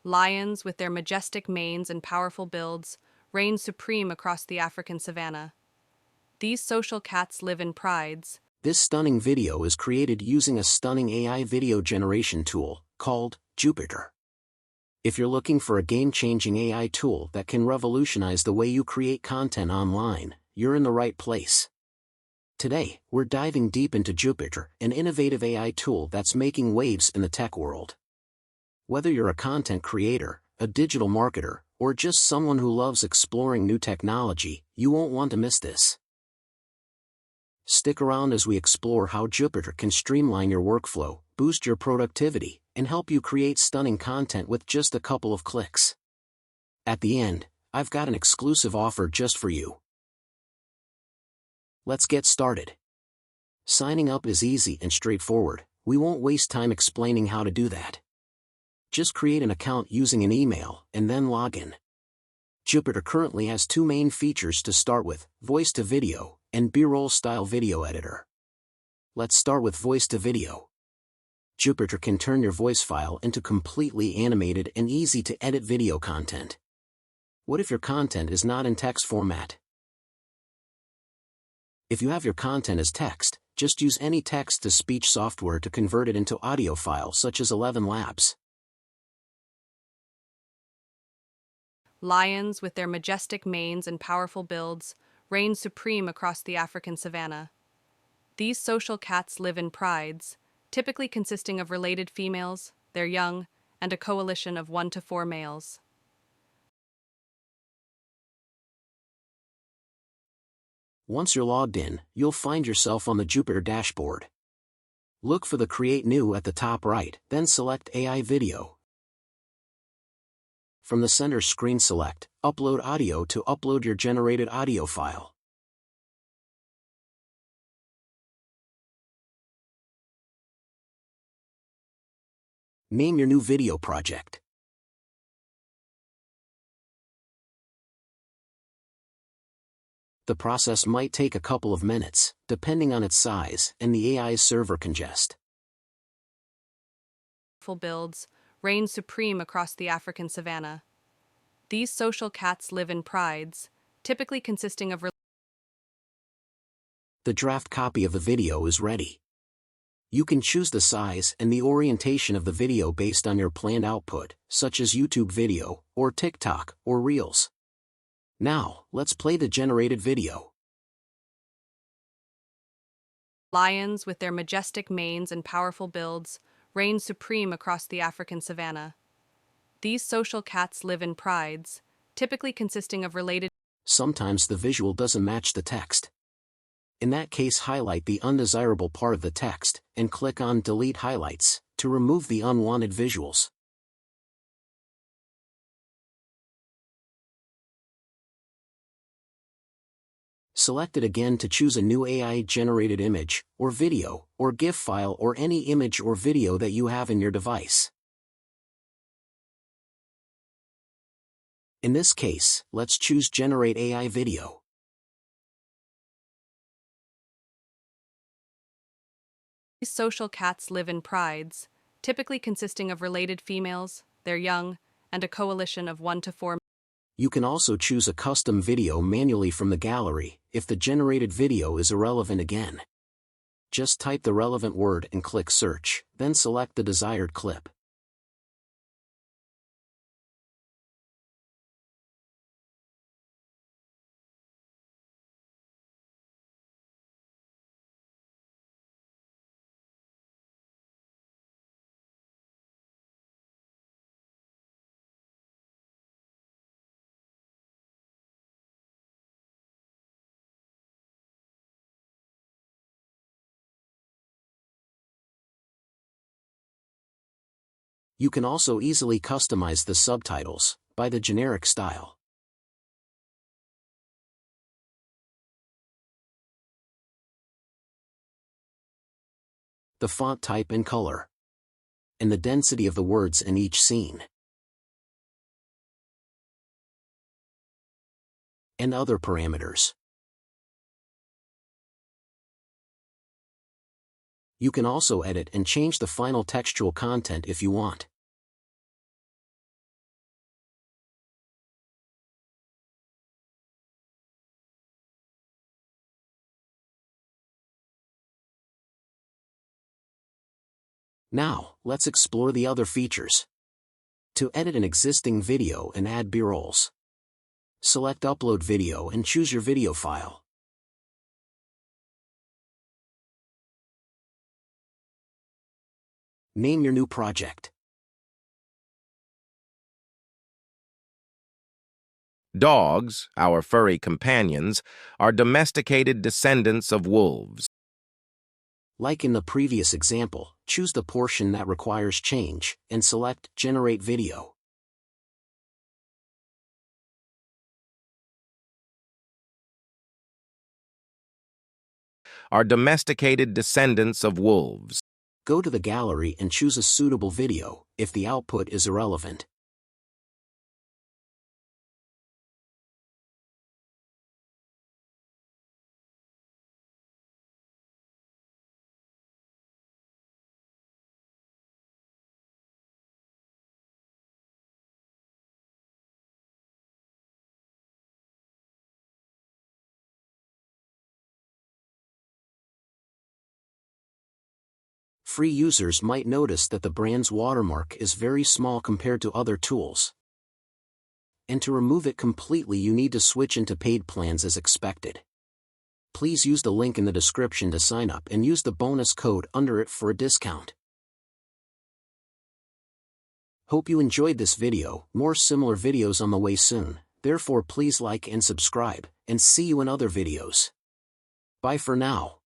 Lions, with their majestic manes and powerful builds, reign supreme across the African savanna. These social cats live in prides. This stunning video is created using a stunning AI video generation tool called Jupitrr. If you're looking for a game-changing AI tool that can revolutionize the way you create content online, you're in the right place. Today, we're diving deep into Jupitrr, an innovative AI tool that's making waves in the tech world. Whether you're a content creator, a digital marketer, or just someone who loves exploring new technology, you won't want to miss this. Stick around as we explore how Jupitrr can streamline your workflow, boost your productivity, and help you create stunning content with just a couple of clicks. At the end, I've got an exclusive offer just for you. Let's get started. Signing up is easy and straightforward. We won't waste time explaining how to do that. Just create an account using an email and then log in. Jupitrr currently has two main features to start with: voice-to-video and B-roll style video editor. Let's start with voice-to-video. Jupitrr can turn your voice file into completely animated and easy-to-edit video content. What if your content is not in text format? If you have your content as text, just use any text-to-speech software to convert it into audio files such as 11 Labs. Lions, with their majestic manes and powerful builds, reign supreme across the African savanna. These social cats live in prides, typically consisting of related females, their young, and a coalition of 1 to 4 males. Once you're logged in, you'll find yourself on the Jupitrr dashboard. Look for the Create New at the top right, then select AI Video. From the center screen select Upload Audio to upload your generated audio file. Name your new video project. The process might take a couple of minutes, depending on its size and the AI's server congest. Builds reign supreme across the African savanna. These social cats live in prides, typically consisting of The draft copy of the video is ready. You can choose the size and the orientation of the video based on your planned output, such as YouTube video, or TikTok, or Reels. Now, let's play the generated video. Lions, with their majestic manes and powerful builds, reign supreme across the African savanna. These social cats live in prides, typically consisting of related. Sometimes the visual doesn't match the text. In that case, highlight the undesirable part of the text, and click on Delete Highlights to remove the unwanted visuals. Select it again to choose a new AI-generated image, or video, or GIF file, or any image or video that you have in your device. In this case, let's choose Generate AI Video. These social cats live in prides, typically consisting of related females, their young, and a coalition of 1 to 4. You can also choose a custom video manually from the gallery, if the generated video is irrelevant again. Just type the relevant word and click Search, then select the desired clip. You can also easily customize the subtitles by the generic style. The font type and color, and the density of the words in each scene, and other parameters. You can also edit and change the final textual content if you want. Now, let's explore the other features. To edit an existing video and add B-rolls, select Upload Video and choose your video file. Name your new project. Dogs, our furry companions, are domesticated descendants of wolves. Like in the previous example, choose the portion that requires change, and select Generate Video. Are domesticated descendants of wolves. Go to the gallery and choose a suitable video, if the output is irrelevant. Free users might notice that the brand's watermark is very small compared to other tools. And to remove it completely, you need to switch into paid plans as expected. Please use the link in the description to sign up and use the bonus code under it for a discount. Hope you enjoyed this video. More similar videos on the way soon, therefore please like and subscribe, and see you in other videos. Bye for now.